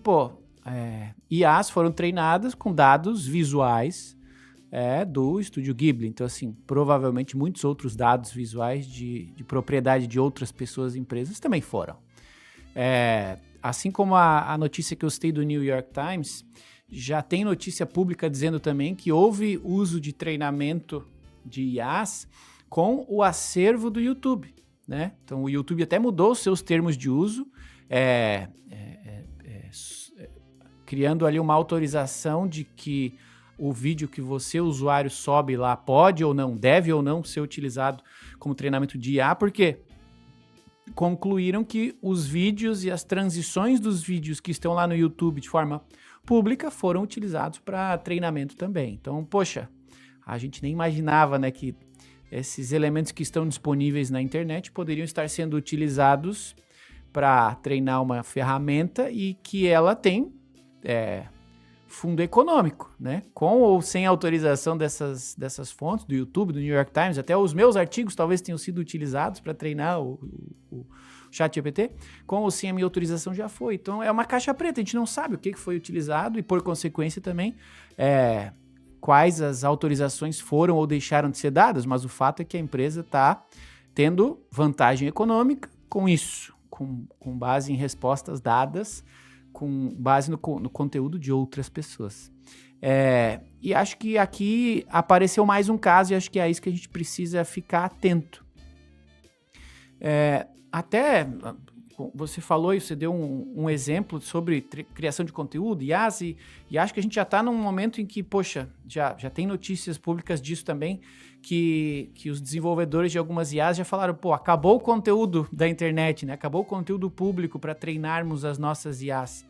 IAs foram treinadas com dados visuais do Estúdio Ghibli. Então, assim, provavelmente muitos outros dados visuais de propriedade de outras pessoas e empresas também foram. Assim como a notícia que eu citei do New York Times, já tem notícia pública dizendo também que houve uso de treinamento de IAs com o acervo do YouTube, né? Então, o YouTube até mudou os seus termos de uso, criando ali uma autorização de que o vídeo que você, usuário, sobe lá pode ou não, deve ou não ser utilizado como treinamento de IA, porque concluíram que os vídeos e as transições dos vídeos que estão lá no YouTube de forma pública foram utilizados para treinamento também. Então, poxa, a gente nem imaginava, né, que esses elementos que estão disponíveis na internet poderiam estar sendo utilizados para treinar uma ferramenta e que ela tem fundo econômico, né? Com ou sem autorização dessas fontes, do YouTube, do New York Times, até os meus artigos talvez tenham sido utilizados para treinar o ChatGPT, com ou sem a minha autorização já foi. Então é uma caixa preta, a gente não sabe o que foi utilizado e, por consequência, também quais as autorizações foram ou deixaram de ser dadas, mas o fato é que a empresa está tendo vantagem econômica com isso, com base em respostas dadas, com base no conteúdo de outras pessoas. E acho que aqui apareceu mais um caso e acho que é isso que a gente precisa ficar atento. Até você falou e você deu um exemplo sobre criação de conteúdo, IaaS, e acho que a gente já está num momento em que, poxa, já tem notícias públicas disso também, que os desenvolvedores de algumas IaaS já falaram, pô, acabou o conteúdo da internet, né? Acabou o conteúdo público para treinarmos as nossas IaaS.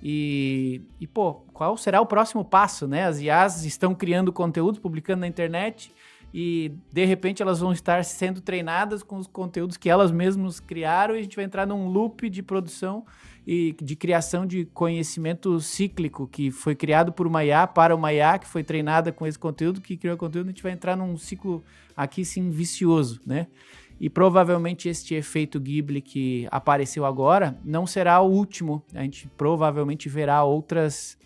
E, pô, qual será o próximo passo, né? As IaaS estão criando conteúdo, publicando na internet, e de repente elas vão estar sendo treinadas com os conteúdos que elas mesmas criaram, e a gente vai entrar num loop de produção e de criação de conhecimento cíclico, que foi criado por uma IA para uma IA, que foi treinada com esse conteúdo, que criou conteúdo. A gente vai entrar num ciclo aqui sim vicioso, né? E provavelmente este efeito Ghibli que apareceu agora não será o último. A gente provavelmente verá outras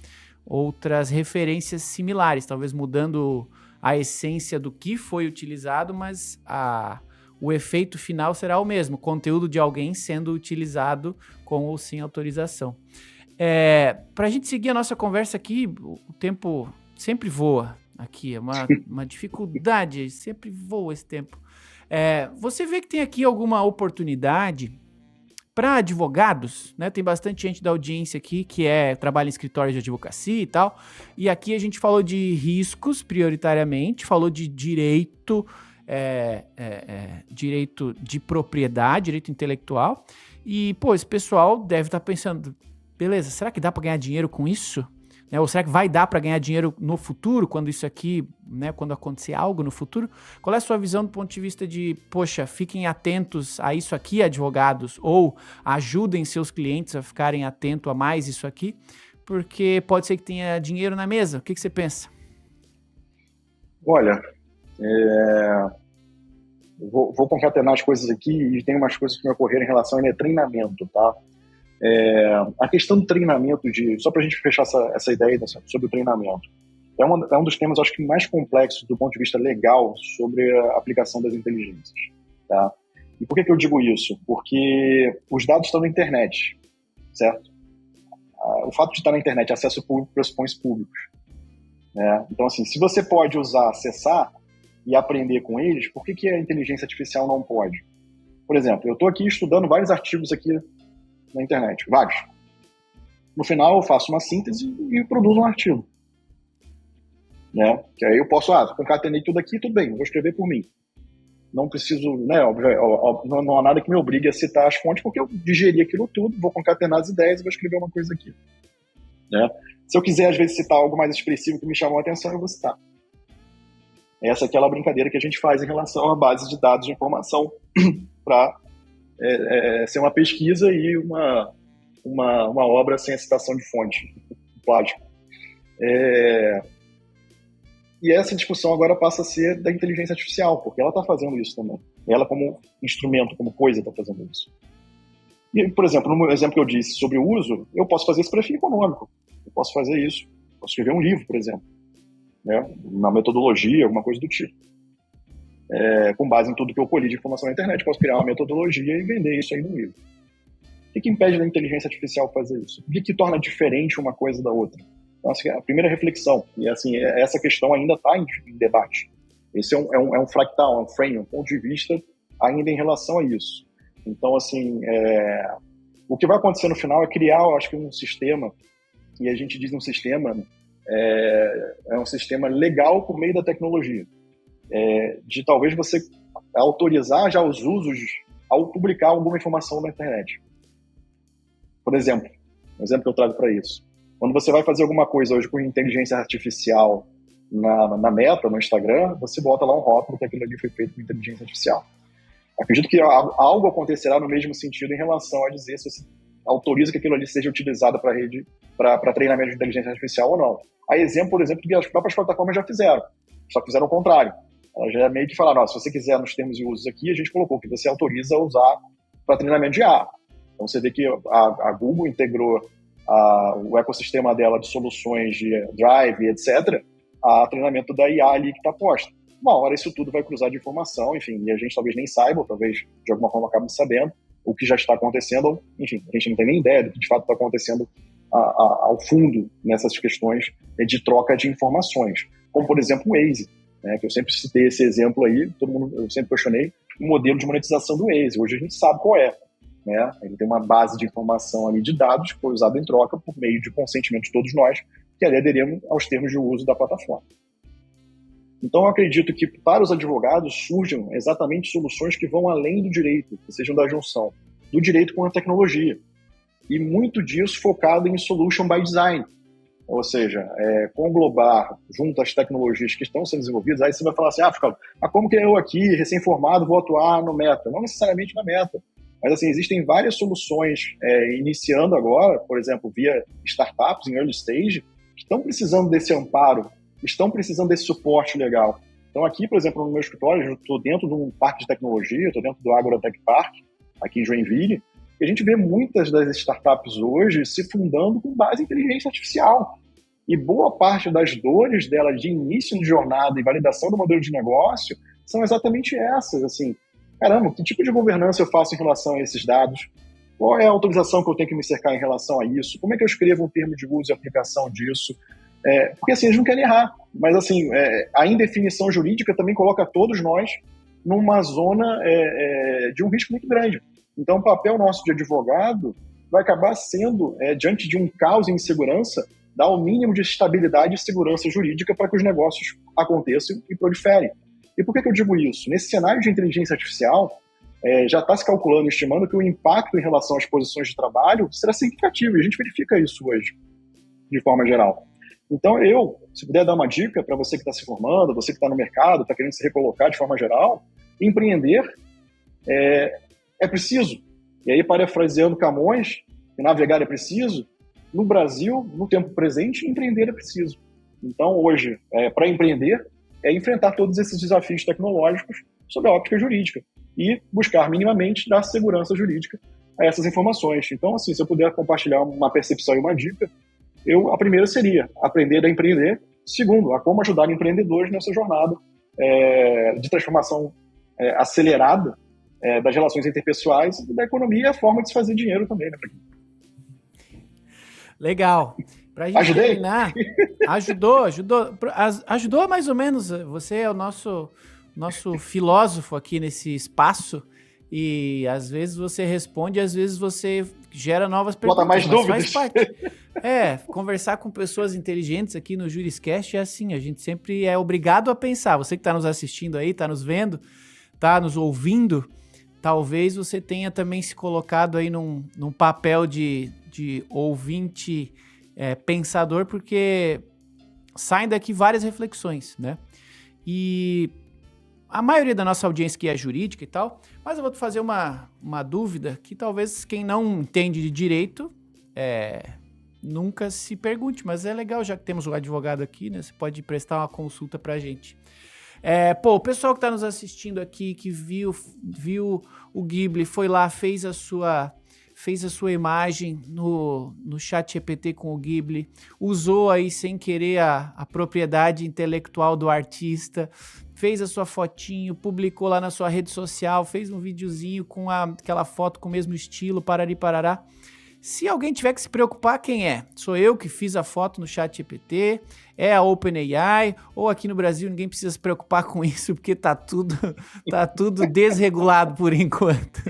referências similares, talvez mudando a essência do que foi utilizado, mas o efeito final será o mesmo, conteúdo de alguém sendo utilizado com ou sem autorização. Para a gente seguir a nossa conversa aqui, o tempo sempre voa aqui, é uma dificuldade, sempre voa esse tempo. Você vê que tem aqui alguma oportunidade para advogados, né? Tem bastante gente da audiência aqui que trabalha em escritórios de advocacia e tal, e aqui a gente falou de riscos prioritariamente, falou de direito, direito de propriedade, direito intelectual, e, pô, esse pessoal deve estar pensando, beleza, será que dá para ganhar dinheiro com isso? Né? Ou será que vai dar para ganhar dinheiro no futuro, quando isso aqui, né, quando acontecer algo no futuro? Qual é a sua visão do ponto de vista de, poxa, fiquem atentos a isso aqui, advogados, ou ajudem seus clientes a ficarem atentos a mais isso aqui, porque pode ser que tenha dinheiro na mesa. O que você pensa?
Olha, vou concatenar as coisas aqui e tem umas coisas que me ocorreram em relação a treinamento, tá? A questão do treinamento, só para a gente fechar essa ideia sobre o treinamento, é um dos temas, acho que, mais complexos do ponto de vista legal sobre a aplicação das inteligências, tá? E por que eu digo isso? Porque os dados estão na internet, certo? O fato de estar na internet, acesso público, pressupõe públicos, né? Então, assim, se você pode acessar e aprender com eles, por que a inteligência artificial não pode? Por exemplo, eu estou aqui estudando vários artigos aqui na internet, vários. No final, eu faço uma síntese e produzo um artigo, né? Que aí eu posso, concatenei tudo aqui, tudo bem, vou escrever por mim. Não preciso, né? Não há nada que me obrigue a citar as fontes, porque eu digeri aquilo tudo, vou concatenar as ideias e vou escrever uma coisa aqui, né? Se eu quiser, às vezes, citar algo mais expressivo que me chamou a atenção, eu vou citar. Essa é aquela brincadeira que a gente faz em relação à base de dados de informação para ser uma pesquisa e uma obra sem a citação de fonte, plágio. E essa discussão agora passa a ser da inteligência artificial, porque ela está fazendo isso também. Ela, como instrumento, como coisa, está fazendo isso. E, por exemplo, no exemplo que eu disse sobre o uso, eu posso fazer isso para fim econômico. Eu posso fazer isso. Posso escrever um livro, por exemplo, né? Uma metodologia, alguma coisa do tipo. Com base em tudo que eu colhi de informação na internet, posso criar uma metodologia e vender isso aí no livro. O que impede da inteligência artificial fazer isso? O que torna diferente uma coisa da outra? Então, assim, a primeira reflexão, e assim, essa questão ainda está em debate. Esse é um fractal, é um frame, um ponto de vista ainda em relação a isso. Então, assim, o que vai acontecer no final é criar, eu acho que, um sistema e a gente diz um sistema, é um sistema legal por meio da tecnologia, de talvez você autorizar já os usos ao publicar alguma informação na internet. Por exemplo, um exemplo que eu trago para isso. Quando você vai fazer alguma coisa hoje com inteligência artificial na Meta, no Instagram, você bota lá um rótulo que aquilo ali foi feito com inteligência artificial. Acredito que algo acontecerá no mesmo sentido em relação a dizer se você autoriza que aquilo ali seja utilizado para treinamento de inteligência artificial ou não. Há exemplo, por exemplo, que as próprias plataformas já fizeram, só que fizeram o contrário. Elas já meio que falaram, se você quiser nos termos e usos aqui, a gente colocou que você autoriza a usar para treinamento de IA. Então você vê que a Google integrou o ecossistema dela de soluções de Drive, etc., a treinamento da IA ali que está posta. Uma hora isso tudo vai cruzar de informação, enfim, e a gente talvez nem saiba, ou talvez de alguma forma acabe sabendo o que já está acontecendo, ou, enfim, a gente não tem nem ideia do que de fato está acontecendo ao fundo nessas questões de troca de informações, como por exemplo o Waze, né, que eu sempre citei esse exemplo aí, eu sempre questionei o modelo de monetização do Waze, hoje a gente sabe qual é, né? Ele tem uma base de informação ali de dados que foi usada em troca por meio de consentimento de todos nós, que ali aderimos aos termos de uso da plataforma. Então, eu acredito que para os advogados surjam exatamente soluções que vão além do direito, que sejam da junção do direito com a tecnologia. E muito disso focado em solution by design, ou seja, conglobar junto às tecnologias que estão sendo desenvolvidas. Aí você vai falar assim, mas como que eu aqui, recém-formado, vou atuar no Meta? Não necessariamente na Meta, mas assim, existem várias soluções iniciando agora, por exemplo, via startups em early stage, que estão precisando desse amparo, estão precisando desse suporte legal. Então aqui, por exemplo, no meu escritório, eu estou dentro de um parque de tecnologia, estou dentro do Agrotech Park, aqui em Joinville, e a gente vê muitas das startups hoje se fundando com base em inteligência artificial. E boa parte das dores dela de início de jornada e validação do modelo de negócio são exatamente essas, assim, caramba, que tipo de governança eu faço em relação a esses dados? Qual é a autorização que eu tenho que me cercar em relação a isso? Como é que eu escrevo um termo de uso e aplicação disso? Porque assim, eles não querem errar, mas assim, a indefinição jurídica também coloca todos nós numa zona de um risco muito grande. Então, o papel nosso de advogado vai acabar sendo, diante de um caos e insegurança, dar o mínimo de estabilidade e segurança jurídica para que os negócios aconteçam e proliferem. E por que eu digo isso? Nesse cenário de inteligência artificial, já está se calculando, estimando que o impacto em relação às posições de trabalho será significativo, e a gente verifica isso hoje, de forma geral. Então, se puder dar uma dica para você que está se formando, você que está no mercado, está querendo se recolocar de forma geral, empreender é preciso. E aí, parafraseando Camões, navegar é preciso, no Brasil, no tempo presente, empreender é preciso. Então, hoje, para empreender, enfrentar todos esses desafios tecnológicos sob a óptica jurídica e buscar minimamente dar segurança jurídica a essas informações. Então, assim, se eu puder compartilhar uma percepção e uma dica, a primeira seria aprender a empreender. Segundo, a como ajudar empreendedores nessa jornada de transformação acelerada das relações interpessoais e da economia, a forma de se fazer dinheiro também, né?
Legal. Pra gente terminar, ajudou mais ou menos. Você é o nosso filósofo aqui nesse espaço e às vezes você responde, às vezes você gera novas perguntas.
Bota mais dúvidas.
Faz parte. Conversar com pessoas inteligentes aqui no Juriscast é assim, a gente sempre é obrigado a pensar. Você que está nos assistindo aí, está nos vendo, está nos ouvindo, talvez você tenha também se colocado aí num papel de ouvinte pensador, porque saem daqui várias reflexões, né? E a maioria da nossa audiência aqui é jurídica e tal, mas eu vou te fazer uma dúvida que talvez quem não entende de direito nunca se pergunte, mas é legal, já que temos um advogado aqui, né? Você pode prestar uma consulta pra gente. O pessoal que tá nos assistindo aqui, que viu o Ghibli, foi lá, fez a sua imagem no ChatGPT com o Ghibli, usou aí sem querer a propriedade intelectual do artista, fez a sua fotinho, publicou lá na sua rede social, fez um videozinho com aquela foto com o mesmo estilo, parari parará. Se alguém tiver que se preocupar, quem é? Sou eu que fiz a foto no ChatGPT, é a OpenAI, ou aqui no Brasil ninguém precisa se preocupar com isso, porque tá tudo desregulado por enquanto.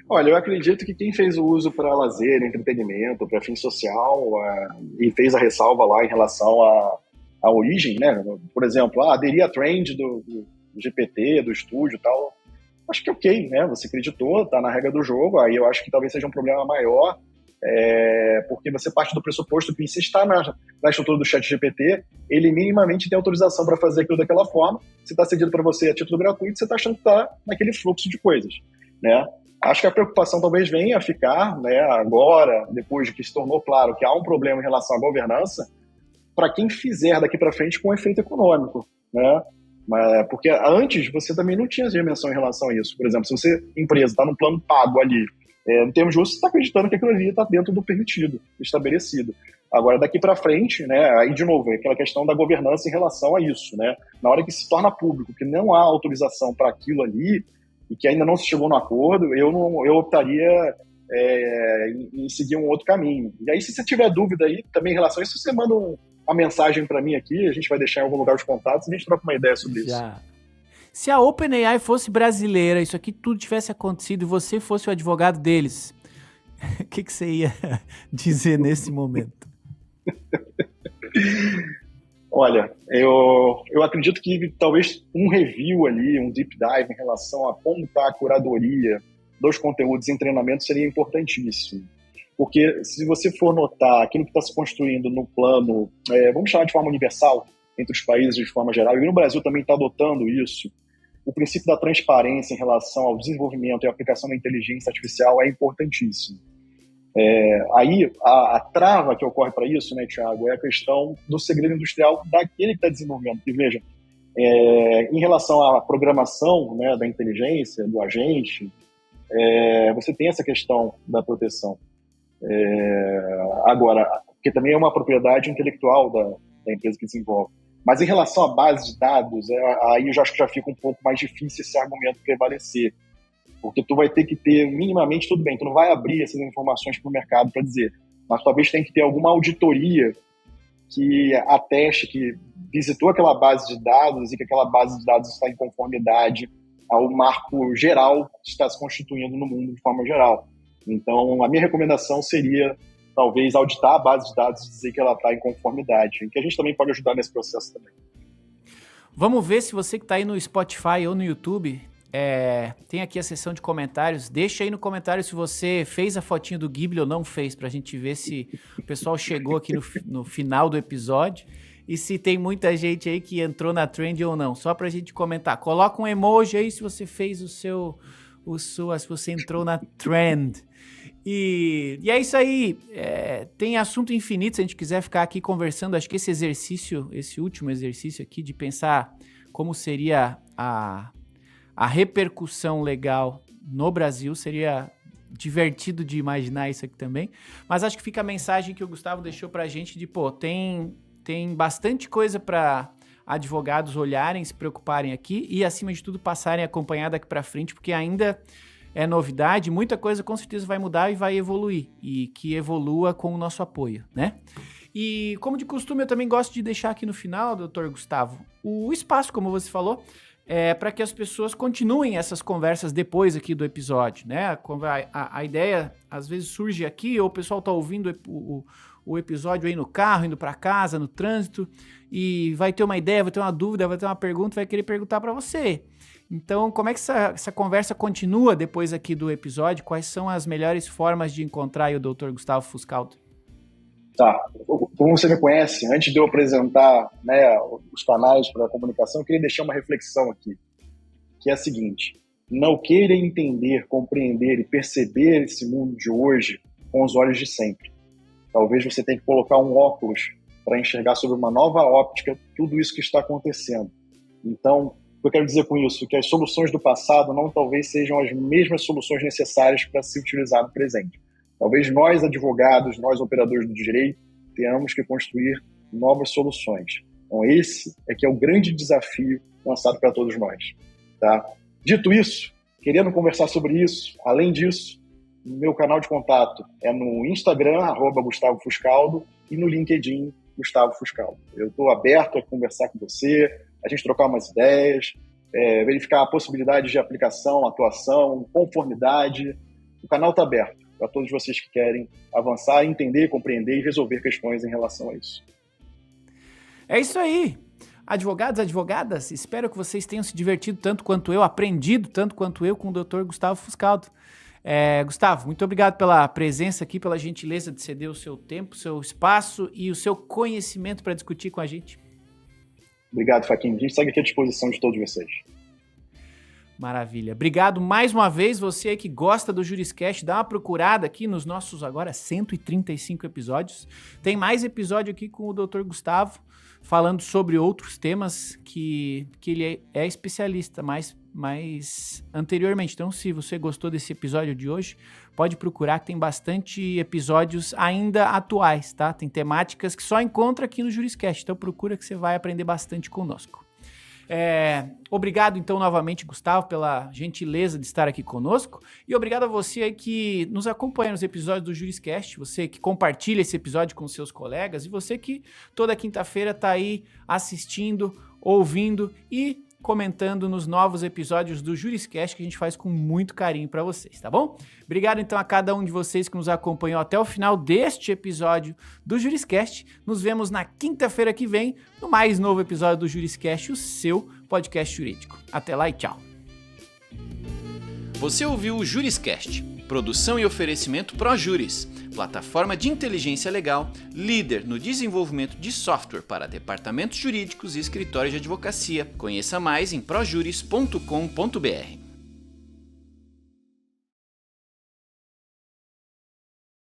Olha, eu acredito que quem fez o uso para lazer, entretenimento, para fim social, e fez a ressalva lá em relação à origem, né? Por exemplo, aderir à trend do GPT, do estúdio e tal, acho que ok, né? Você acreditou, tá na regra do jogo, aí eu acho que talvez seja um problema maior, porque você parte do pressuposto que se está na estrutura do chat GPT, ele minimamente tem autorização para fazer aquilo daquela forma, se está cedido para você a título gratuito, você está achando que está naquele fluxo de coisas, né? Acho que a preocupação talvez venha a ficar, né, agora, depois de que se tornou claro que há um problema em relação à governança, para quem fizer daqui para frente com efeito econômico, né? Porque antes você também não tinha dimensão em relação a isso. Por exemplo, se você, empresa, está no plano pago ali, em termos de uso, você está acreditando que aquilo ali está dentro do permitido, estabelecido. Agora, daqui para frente, né, aí de novo, é aquela questão da governança em relação a isso, né? Na hora que se torna público, que não há autorização para aquilo ali, e que ainda não se chegou no acordo, eu optaria em seguir um outro caminho. E aí, se você tiver dúvida aí também em relação a isso, você manda uma mensagem para mim aqui, a gente vai deixar em algum lugar os contatos e a gente troca uma ideia sobre isso.
Se a OpenAI fosse brasileira, isso aqui tudo tivesse acontecido e você fosse o advogado deles, o que você ia dizer nesse momento?
Olha, eu acredito que talvez um review ali, um deep dive em relação a como está a curadoria dos conteúdos em treinamento seria importantíssimo. Porque se você for notar aquilo que está se construindo no plano, vamos chamar de forma universal, entre os países de forma geral, e no Brasil também está adotando isso, o princípio da transparência em relação ao desenvolvimento e aplicação da inteligência artificial é importantíssimo. Aí, a trava que ocorre para isso, né, Thiago, é a questão do segredo industrial daquele que está desenvolvendo. E veja, em relação à programação, né, da inteligência, do agente, você tem essa questão da proteção. Agora, porque também é uma propriedade intelectual da empresa que desenvolve. Mas em relação à base de dados, aí eu já acho que já fica um pouco mais difícil esse argumento prevalecer. Porque tu vai ter que ter minimamente, tudo bem, tu não vai abrir essas informações para o mercado para dizer, mas talvez tenha que ter alguma auditoria que ateste que visitou aquela base de dados e que aquela base de dados está em conformidade ao marco geral que está se constituindo no mundo de forma geral. Então, a minha recomendação seria, talvez, auditar a base de dados e dizer que ela está em conformidade, que a gente também pode ajudar nesse processo também.
Vamos ver se você que está aí no Spotify ou no YouTube... tem aqui a seção de comentários. Deixa aí no comentário se você fez a fotinha do Ghibli ou não fez, pra gente ver se o pessoal chegou aqui no final do episódio e se tem muita gente aí que entrou na trend ou não. Só pra gente comentar. Coloca um emoji aí se você fez se você entrou na trend. E é isso aí. Tem assunto infinito se a gente quiser ficar aqui conversando. Acho que esse último exercício aqui de pensar como seria a repercussão legal no Brasil, seria divertido de imaginar isso aqui também, mas acho que fica a mensagem que o Gustavo deixou pra gente de, tem bastante coisa para advogados olharem, se preocuparem aqui e, acima de tudo, passarem a acompanhar daqui pra frente, porque ainda é novidade, muita coisa com certeza vai mudar e vai evoluir, e que evolua com o nosso apoio, né? E, como de costume, eu também gosto de deixar aqui no final, doutor Gustavo, o espaço, como você falou, para que as pessoas continuem essas conversas depois aqui do episódio, né? A ideia, às vezes, surge aqui, ou o pessoal está ouvindo o episódio aí no carro, indo para casa, no trânsito, e vai ter uma ideia, vai ter uma dúvida, vai ter uma pergunta, vai querer perguntar para você. Então, como é que essa conversa continua depois aqui do episódio? Quais são as melhores formas de encontrar aí o Dr. Gustavo Fuscaldo?
Tá. Como você me conhece, antes de eu apresentar, né, os canais para a comunicação, eu queria deixar uma reflexão aqui, que é a seguinte: não queira entender, compreender e perceber esse mundo de hoje com os olhos de sempre. Talvez você tenha que colocar um óculos para enxergar sobre uma nova óptica tudo isso que está acontecendo. Então, o que eu quero dizer com isso? Que as soluções do passado não talvez sejam as mesmas soluções necessárias para se utilizar no presente. Talvez nós, advogados, nós, operadores do direito, tenhamos que construir novas soluções. Então, esse é que é o grande desafio lançado para todos nós. Tá? Dito isso, querendo conversar sobre isso, além disso, meu canal de contato é no Instagram, @Gustavo Fuscaldo, e no LinkedIn, Gustavo Fuscaldo. Eu estou aberto a conversar com você, a gente trocar umas ideias, verificar a possibilidade de aplicação, atuação, conformidade. o canal está aberto para todos vocês que querem avançar, entender, compreender e resolver questões em relação a isso.
É isso aí. Advogados, advogadas, espero que vocês tenham se divertido tanto quanto eu, aprendido tanto quanto eu com o Dr. Gustavo Fuscaldo. Gustavo, muito obrigado pela presença aqui, pela gentileza de ceder o seu tempo, o seu espaço e o seu conhecimento para discutir com a gente.
Obrigado, Facchini. A gente segue aqui à disposição de todos vocês.
Maravilha. Obrigado mais uma vez, você aí que gosta do Juriscast, dá uma procurada aqui nos nossos agora 135 episódios. Tem mais episódio aqui com o Dr. Gustavo, falando sobre outros temas que ele é especialista mais anteriormente. Então, se você gostou desse episódio de hoje, pode procurar que tem bastante episódios ainda atuais, tá? Tem temáticas que só encontra aqui no Juriscast, então procura que você vai aprender bastante conosco. Obrigado então novamente, Gustavo, pela gentileza de estar aqui conosco, e obrigado a você aí que nos acompanha nos episódios do Juriscast, você que compartilha esse episódio com seus colegas e você que toda quinta-feira está aí assistindo, ouvindo e comentando nos novos episódios do Juriscast que a gente faz com muito carinho para vocês, tá bom? Obrigado então a cada um de vocês que nos acompanhou até o final deste episódio do Juriscast. Nos vemos na quinta-feira que vem no mais novo episódio do Juriscast, o seu podcast jurídico. Até lá e tchau! Você ouviu o Juriscast, produção e oferecimento ProJuris, plataforma de inteligência legal, líder no desenvolvimento de software para departamentos jurídicos e escritórios de advocacia. Conheça mais em projuris.com.br.